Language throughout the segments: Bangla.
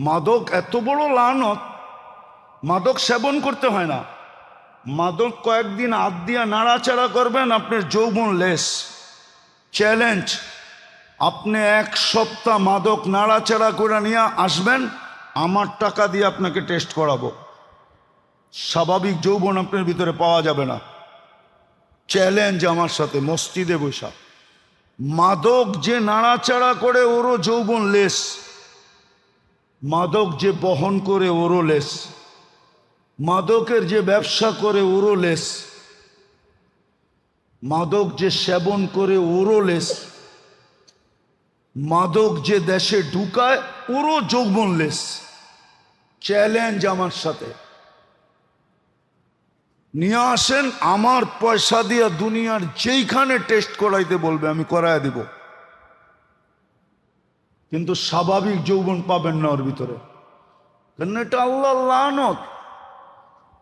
মাদক এত বড় লানত, মাদক সেবন করতে হয় না। মাদক কয়েকদিন হাত দিয়া নাড়াচাড়া করবেন, আপনার যৌবন লেস। চ্যালেঞ্জ, আপনি 1 সপ্তাহ মাদক নাড়াচাড়া করে নিয়ে আসবেন, আমার টাকা দিয়ে আপনাকে টেস্ট করাবো, স্বাভাবিক যৌবন আপনার ভিতরে পাওয়া যাবে না। চ্যালেঞ্জ আমার সাথে, মসজিদে বসা। মাদক যে নাড়াচাড়া করে ওরও যৌবন লেস, মাদক যে বহন করে ওরও লেস, মাদকের যে ব্যবসা করে ওরও লেস, মাদক যে সেবন করে ওরও লেস, মাদক যে দেশে ঢুকায় ওরও যৌবন লেস। চ্যালেঞ্জ আমার সাথে, নিয়ে আসেন, আমার পয়সা দিয়া দুনিয়ার যেইখানে টেস্ট করাইতে বলবে আমি করাইয়া দিব, কিন্তু স্বাভাবিক যৌবন পাবেন না ওর ভিতরে। কারণ এটা আল্লাহর লানত,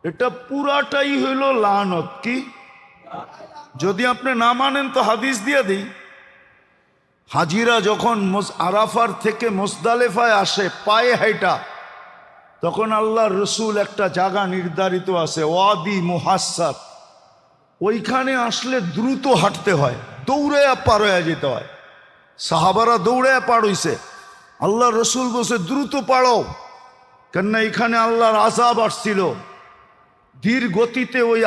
এটা পুরাটাই হইল লানত। কি? যদি আপনি না মানেন তো হাদিস দিয়ে দিই। হাজিরা যখন আরাফার থেকে মুজদালিফায় আসে পায়ে হাইটা, তখন আল্লাহর রসুল একটা জায়গা নির্ধারিত আছে, ওয়াদি মুহাসসার, ওইখানে আসলে দ্রুত হাঁটতে হয়, দৌড়ে পার হয়ে যেতে হয়। সাহাবারা দৌড়ে পার হইছে, আল্লাহ রসুল বসে দ্রুত পাড়ো, কেননা এখানে আল্লাহর আযাব আসছিল। ধীর গতিতে ওই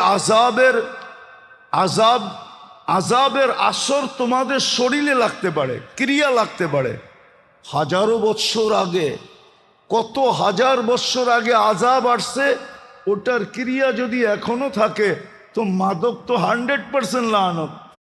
আযাবের আসর তোমাদের শরীরে লাগতে পারে, ক্রিয়া লাগতে পারে। হাজারো বৎসর আগে, কত হাজার বৎসর আগে আযাব আসছে, ওটার ক্রিয়া যদি এখনো থাকে তো মাদক তো 100% লানত।